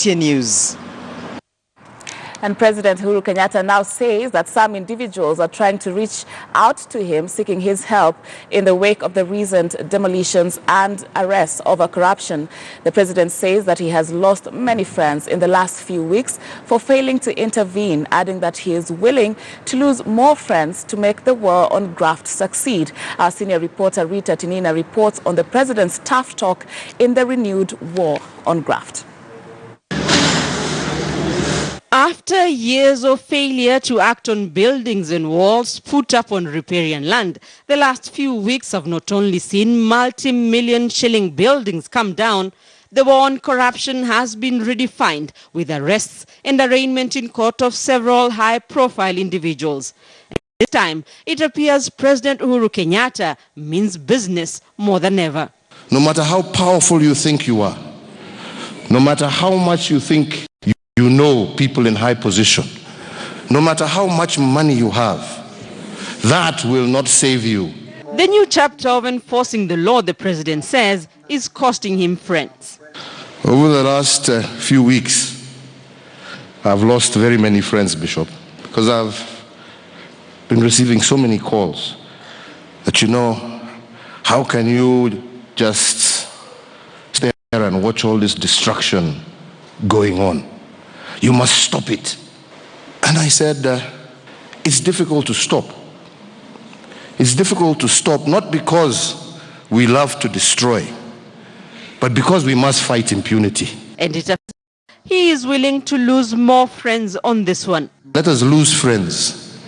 News. And President Uhuru Kenyatta now says that some individuals are trying to reach out to him, seeking his help in the wake of the recent demolitions and arrests over corruption. The president says that he has lost many friends in the last few weeks for failing to intervene, adding that he is willing to lose more friends to make the war on graft succeed. Our senior reporter Rita Tinina reports on the president's tough talk in the renewed war on graft. After years of failure to act on buildings and walls put up on riparian land, the last few weeks have not only seen multi-million shilling buildings come down, the war on corruption has been redefined with arrests and arraignment in court of several high-profile individuals. This time, it appears President Uhuru Kenyatta means business more than ever. No matter how powerful you think you are, no matter how much you think you know people in high position, no matter how much money you have, that will not save you. The new chapter of enforcing the law, the president says, is costing him friends. Over the last few weeks, I've lost very many friends, Bishop, because I've been receiving so many calls that, you know, how can you just stay there and watch all this destruction going on? You must stop it. And I said, it's difficult to stop. It's difficult to stop, not because we love to destroy, but because we must fight impunity. And he is willing to lose more friends on this one. Let us lose friends.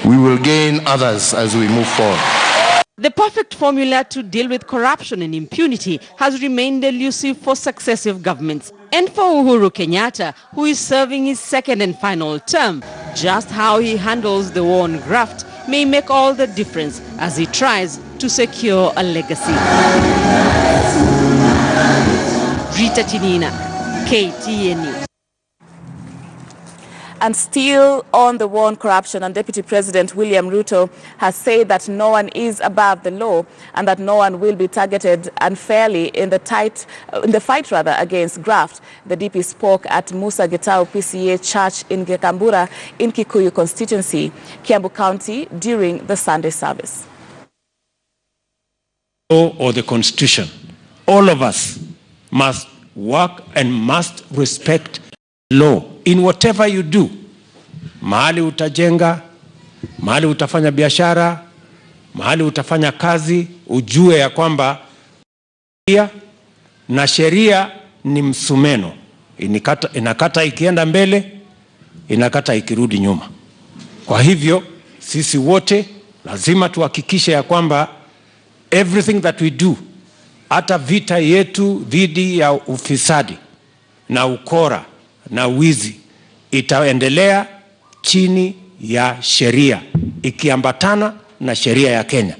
We will gain others as we move forward. The perfect formula to deal with corruption and impunity has remained elusive for successive governments. And for Uhuru Kenyatta, who is serving his second and final term, just how he handles the war on graft may make all the difference as he tries to secure a legacy. Rita Tinina, KTN News. And still on the war on corruption, and Deputy President William Ruto has said that no one is above the law and that no one will be targeted unfairly in the fight against graft. The DP spoke at Musa Getao PCA Church in Gekambura in Kikuyu constituency, Kiambu County, during the Sunday service. Or the Constitution, all of us must work and must respect law in whatever you do. Mahali utajenga, mahali utafanya biashara, mahali utafanya kazi, ujue ya kwamba na sheria ni msumeno. Inakata ikienda mbele, inakata ikirudi nyuma. Kwa hivyo sisi wote lazima tuhakikishe ya kwamba everything that we do, hata vita yetu dhidi ya ufisadi na ukora na wizi, itaendelea chini ya sheria, ikiambatana na sheria ya Kenya.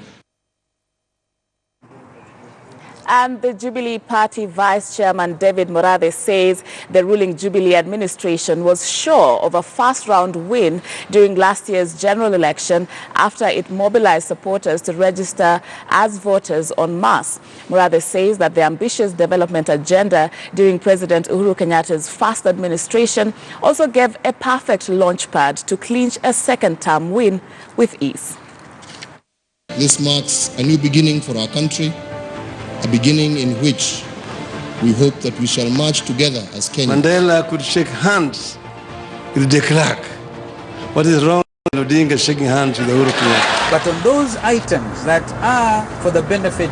And the Jubilee Party Vice Chairman David Morathe says the ruling Jubilee administration was sure of a first-round win during last year's general election after it mobilized supporters to register as voters en masse. Morathe says that the ambitious development agenda during President Uhuru Kenyatta's first administration also gave a perfect launchpad to clinch a second-term win with ease. This marks a new beginning for our country, a beginning in which we hope that we shall march together as Kenyans. Mandela could shake hands with de Klerk. What is wrong with Odinga shaking hands with Uhuru Kenyatta? But on those items that are for the benefit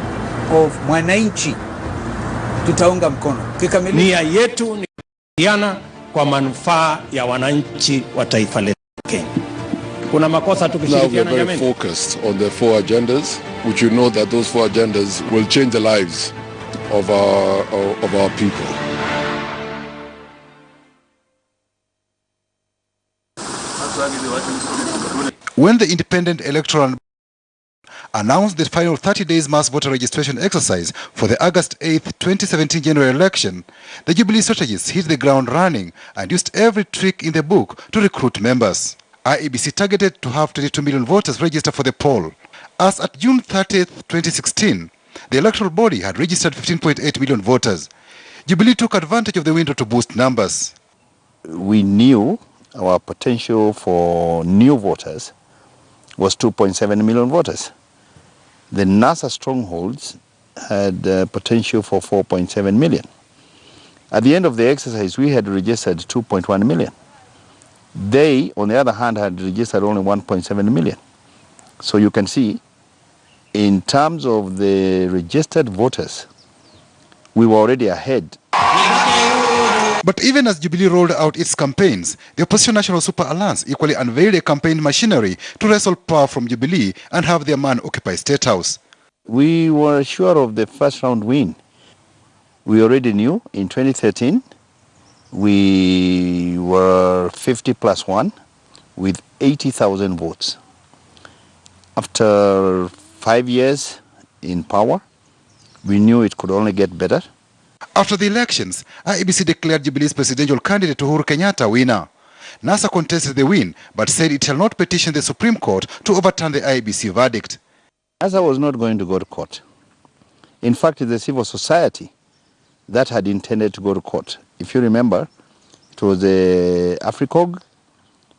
of mwananchi, tutaunga mkono. Nia yetu ni kuiana kwa manufaa ya wananchi wa taifa letu Kenya. Kuna makosa tukishirikiana jamani. Now we are very focused on the 4 agendas, which you know that those 4 agendas will change the lives of our people. When the Independent Electoral announced the final 30 days mass voter registration exercise for the August 8th, 2017 general election, the Jubilee strategists hit the ground running and used every trick in the book to recruit members. IEBC targeted to have 22 million voters register for the poll. As at June 30th, 2016, the electoral body had registered 15.8 million voters. Jubilee took advantage of the window to boost numbers. We knew our potential for new voters was 2.7 million voters. The NASA strongholds had potential for 4.7 million. At the end of the exercise, we had registered 2.1 million. They, on the other hand, had registered only 1.7 million. So you can see, in terms of the registered voters, we were already ahead. But even as Jubilee rolled out its campaigns, the opposition National Super Alliance equally unveiled a campaign machinery to wrestle power from Jubilee and have their man occupy State House. We were sure of the first round win. We already knew in 2013 we were 50 plus 1 with 80,000 votes. After 5 years in power, we knew it could only get better. After the elections, IEBC declared Jubilee's presidential candidate Uhuru Kenyatta winner. NASA contested the win, but said it shall not petition the Supreme Court to overturn the IEBC verdict. NASA was not going to go to court. In fact, it's the civil society that had intended to go to court. If you remember, it was the AFRICOG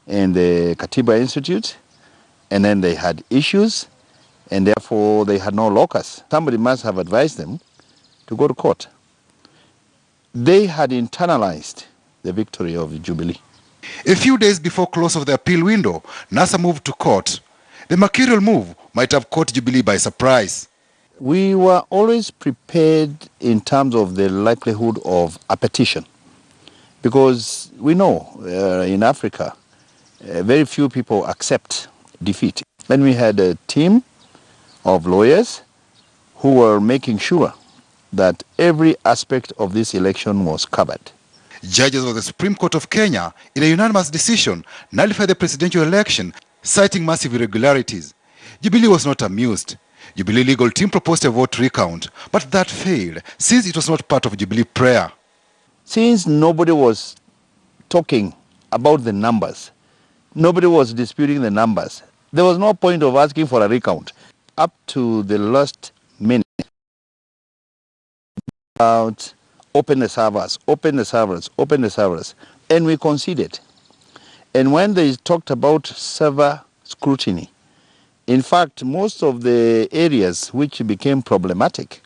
and the Katiba Institute, and then they had issues, and therefore they had no locus. Somebody must have advised them to go to court. They had internalized the victory of Jubilee. A few days before close of the appeal window, NASA moved to court. The mercurial move might have caught Jubilee by surprise. We were always prepared in terms of the likelihood of a petition, because we know in Africa, very few people accept defeat. Then we had a team of lawyers who were making sure that every aspect of this election was covered. Judges of the Supreme Court of Kenya, in a unanimous decision, nullified the presidential election, citing massive irregularities. Jubilee was not amused. Jubilee legal team proposed a vote recount, but that failed, since it was not part of Jubilee prayer. Since nobody was talking about the numbers, nobody was disputing the numbers, there was no point of asking for a recount. Up to the last minute, about open the servers, open the servers, open the servers, and we conceded. And when they talked about server scrutiny, in fact, most of the areas which became problematic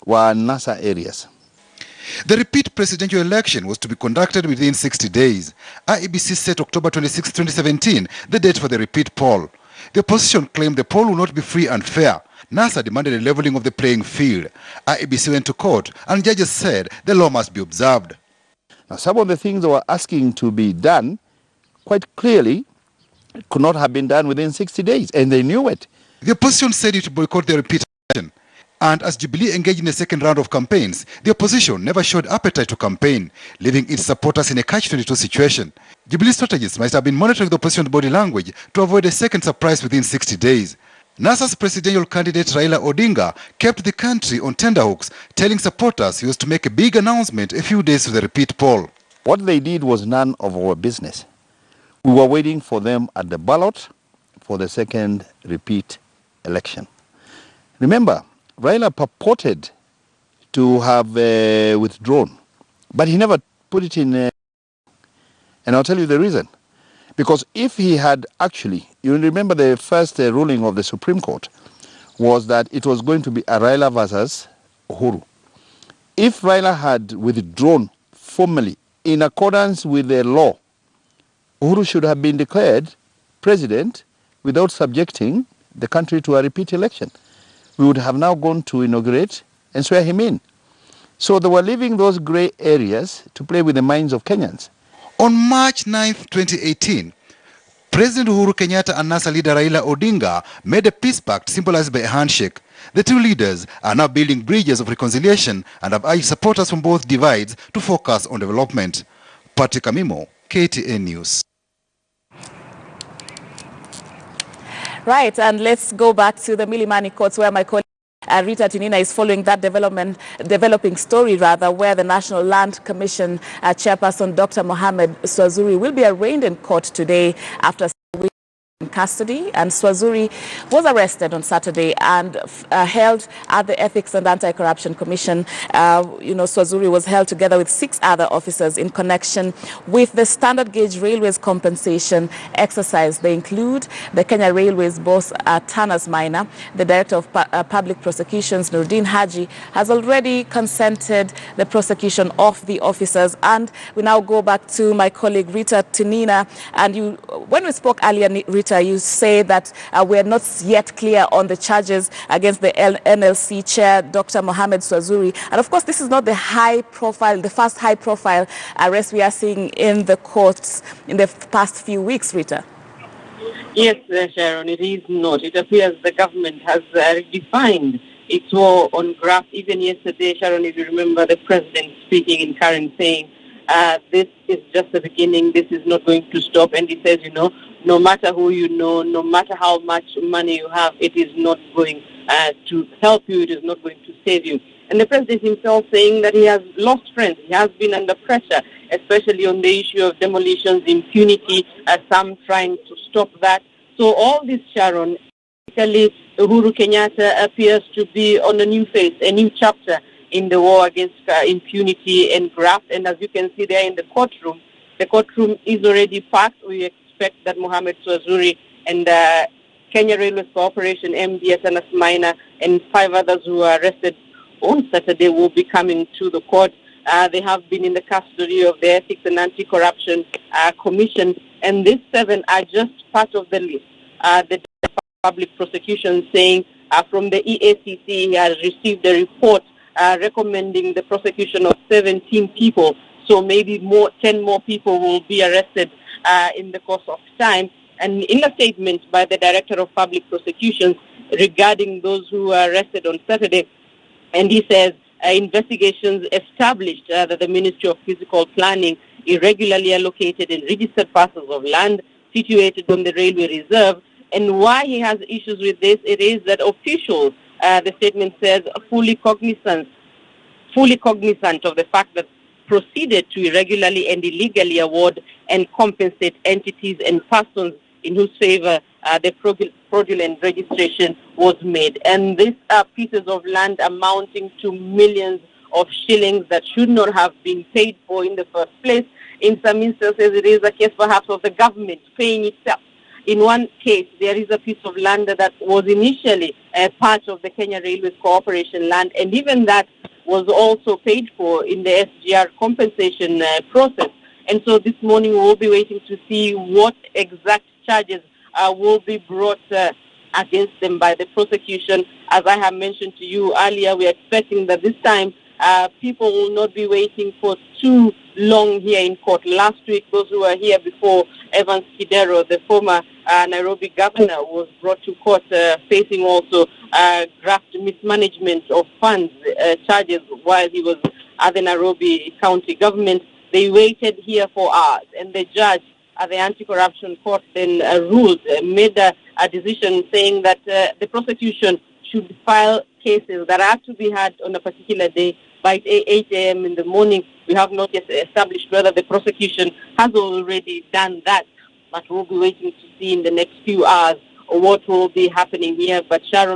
were NASA areas. The repeat presidential election was to be conducted within 60 days. IEBC set October 26, 2017, the date for the repeat poll. The opposition claimed the poll will not be free and fair. NASA demanded a leveling of the playing field. IEBC went to court, and judges said the law must be observed. Now, some of the things they were asking to be done, quite clearly, could not have been done within 60 days, and they knew it. The opposition said it would boycott the repeat election. And as Jubilee engaged in the second round of campaigns, the opposition never showed appetite to campaign, leaving its supporters in a catch-22 situation. Jubilee strategists might have been monitoring the opposition's body language to avoid a second surprise within 60 days. NASA's presidential candidate Raila Odinga kept the country on tenterhooks, telling supporters he was to make a big announcement a few days to the repeat poll. What they did was none of our business. We were waiting for them at the ballot for the second repeat election. Remember, Raila purported to have withdrawn, but he never put it in, and I'll tell you the reason. Because if he had actually, you remember the first ruling of the Supreme Court was that it was going to be a Raila versus Uhuru. If Raila had withdrawn formally in accordance with the law, Uhuru should have been declared president without subjecting the country to a repeat election. We would have now gone to inaugurate and swear him in. So they were leaving those grey areas to play with the minds of Kenyans. On March 9, 2018, President Uhuru Kenyatta and NASA leader Raila Odinga made a peace pact symbolized by a handshake. The two leaders are now building bridges of reconciliation and have urged supporters from both divides to focus on development. Patrick Amimo, KTN News. Right, and let's go back to the Milimani courts where my colleague Rita Tinina is following that developing story where the National Land Commission chairperson Dr. Mohamed Swazuri will be arraigned in court today after in custody, and Swazuri was arrested on Saturday and held at the Ethics and Anti-Corruption Commission. Swazuri was held together with 6 other officers in connection with the standard gauge railways compensation exercise. They include the Kenya Railways boss Tanas Maina. The Director of Public Prosecutions, Nuruddin Haji, has already consented the prosecution of the officers. And we now go back to my colleague Rita Tinina. And when we spoke earlier, Rita, you say that we are not yet clear on the charges against the NLC chair, Dr. Mohamed Swazuri. And of course, this is not the first high-profile arrest we are seeing in the courts in the past few weeks, Rita. Yes, Sharon, it is not. It appears the government has redefined its war on graft. Even yesterday, Sharon, if you remember, the president speaking in Karen saying, this is just the beginning, this is not going to stop. And he says, no matter who you know, no matter how much money you have, it is not going to help you, it is not going to save you. And the president himself saying that he has lost friends, he has been under pressure, especially on the issue of demolitions, impunity, some trying to stop that. So all this, Sharon, basically Uhuru Kenyatta appears to be on a new phase, a new chapter in the war against impunity and graft. And as you can see there in the courtroom is already packed. We expect that Mohamed Swazuri and Kenya Railways Corporation, MD Tanas Maina, and 5 others who were arrested on Saturday will be coming to the court. They have been in the custody of the Ethics and Anti-Corruption Commission, and these 7 are just part of the list. The public prosecution saying from the EACC he has received a report recommending the prosecution of 17 people. So maybe 10 more people will be arrested in the course of time. And in a statement by the Director of Public Prosecutions regarding those who were arrested on Saturday, and he says investigations established that the Ministry of Physical Planning irregularly allocated and registered parcels of land situated on the railway reserve. And why he has issues with this, it is that officials, the statement says, fully cognizant of the fact that proceeded to irregularly and illegally award and compensate entities and persons in whose favor the fraudulent registration was made. And these are pieces of land amounting to millions of shillings that should not have been paid for in the first place. In some instances, it is a case perhaps of the government paying itself. In one case, there is a piece of land that was initially part of the Kenya Railways Corporation land, and even that was also paid for in the SGR compensation process. And so this morning we will be waiting to see what exact charges will be brought against them by the prosecution. As I have mentioned to you earlier, we are expecting that this time people will not be waiting for too long here in court. Last week, those who were here before, Evans Kidero, the former Nairobi governor, was brought to court facing also graft mismanagement of funds charges while he was at the Nairobi county government. They waited here for hours, and the judge at the anti-corruption court then made a decision saying that the prosecution should file cases that are to be had on a particular day by 8 a.m. in the morning. We have not yet established whether the prosecution has already done that, but we'll be waiting to see in the next few hours what will be happening here. But Sharon,